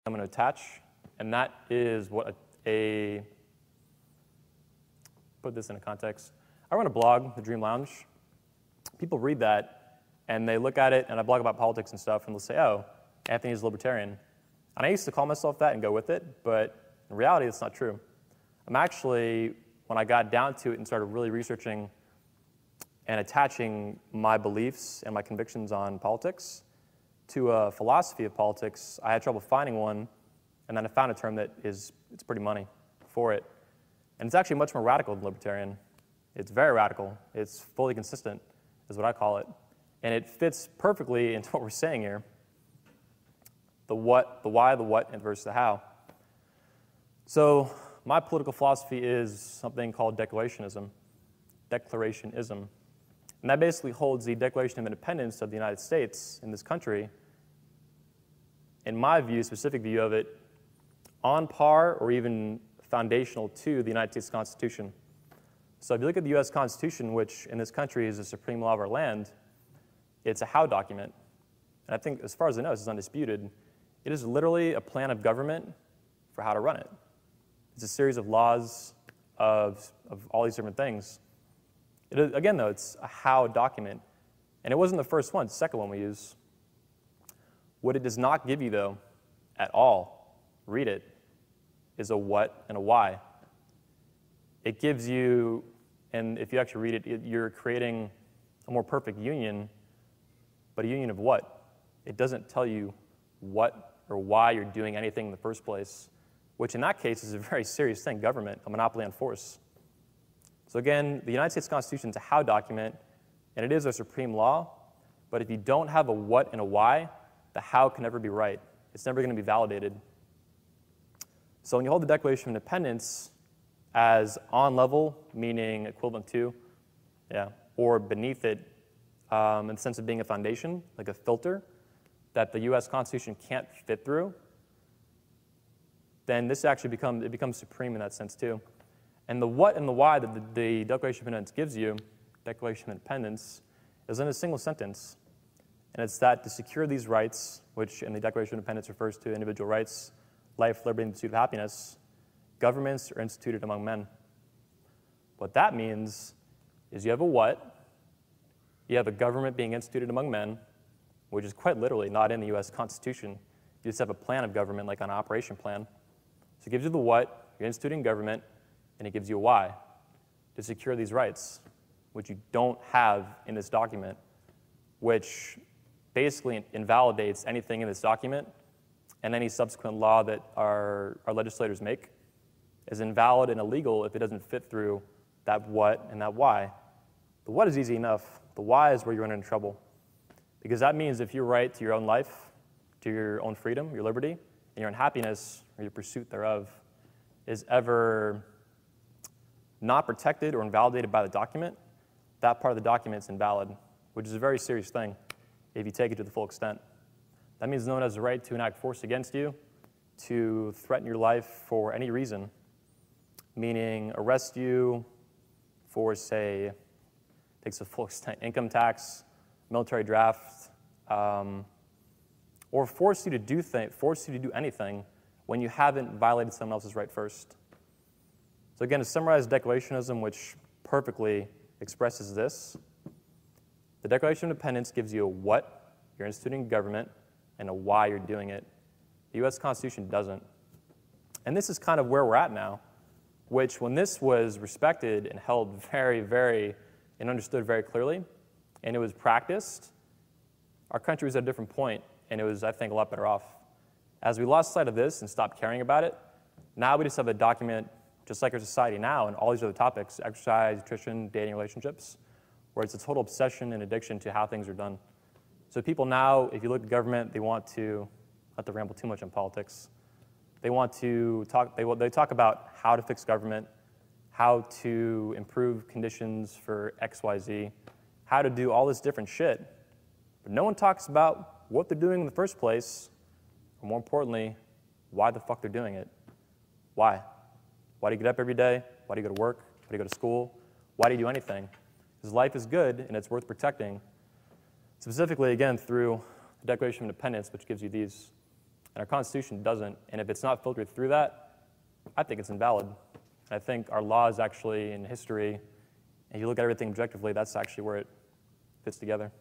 I'm going to attach, and that is what put this in a context. I run a blog, The Dream Lounge. People read that, and they look at it, and I blog about politics and stuff, and they'll say, oh, Anthony's a libertarian. And I used to call myself that and go with it, but in reality, it's not true. I'm actually, when I got down to it and started really researching and attaching my beliefs and my convictions on politics to a philosophy of politics, I had trouble finding one, and then I found a term that it's pretty money for it. And it's actually much more radical than libertarian. It's very radical. It's fully consistent, is what I call it. And it fits perfectly into what we're saying here. The what, the why, the what, and versus the how. So my political philosophy is something called Declarationism. Declarationism. And that basically holds the Declaration of Independence of the United States in this country, in my view, specific view of it, on par or even foundational to the United States Constitution. So if you look at the US Constitution, which in this country is the supreme law of our land, it's a how document. And I think, as far as I know, this is undisputed. It is literally a plan of government for how to run it. It's a series of laws of all these different things. Again, though, it's a how document. And it wasn't the first one, it's the second one we use. What it does not give you, though, at all, read it, is a what and a why. It gives you, and if you actually read it, you're creating a more perfect union, but a union of what? It doesn't tell you what or why you're doing anything in the first place, which in that case is a very serious thing, government, a monopoly on force. So again, the United States Constitution is a how document, and it is our supreme law, but if you don't have a what and a why, the how can never be right. It's never going to be validated. So when you hold the Declaration of Independence as on level, meaning equivalent to, or beneath it, in the sense of being a foundation, like a filter, that the US Constitution can't fit through, then this actually becomes supreme in that sense too. And the what and the why that the Declaration of Independence gives you, Declaration of Independence, is in a single sentence. And it's that to secure these rights, which in the Declaration of Independence refers to individual rights, life, liberty, and the pursuit of happiness, governments are instituted among men. What that means is you have a what, you have a government being instituted among men, which is quite literally not in the US Constitution. You just have a plan of government, like an operation plan. So it gives you the what, you're instituting government, and it gives you a why, to secure these rights, which you don't have in this document, which basically invalidates anything in this document, and any subsequent law that our legislators make is invalid and illegal if it doesn't fit through that what and that why. The what is easy enough. The why is where you run into trouble. Because that means if your right to your own life, to your own freedom, your liberty, and your own happiness, or your pursuit thereof, is ever not protected or invalidated by the document, that part of the document is invalid, which is a very serious thing if you take it to the full extent. That means no one has the right to enact force against you, to threaten your life for any reason, meaning arrest you for, say, takes a full extent, income tax, military draft, or force you to do anything when you haven't violated someone else's right first. So again, to summarize Declarationism, which perfectly expresses this, the Declaration of Independence gives you a what, you're instituting government, and a why you're doing it. The US Constitution doesn't. And this is kind of where we're at now, which when this was respected and held very, very, and understood very clearly, and it was practiced, our country was at a different point, and it was, I think, a lot better off. As we lost sight of this and stopped caring about it, now we just have a document, just like our society now, and all these other topics, exercise, nutrition, dating, relationships, where it's a total obsession and addiction to how things are done. So people now, if you look at government, they want to, not to ramble too much on politics, they want to talk, they talk about how to fix government, how to improve conditions for X, Y, Z, how to do all this different shit. But no one talks about what they're doing in the first place, or more importantly, why the fuck they're doing it. Why? Why do you get up every day? Why do you go to work? Why do you go to school? Why do you do anything? Because life is good and it's worth protecting. Specifically, again, through the Declaration of Independence, which gives you these. And our Constitution doesn't. And if it's not filtered through that, I think it's invalid. And I think our laws actually in history, if you look at everything objectively, that's actually where it fits together.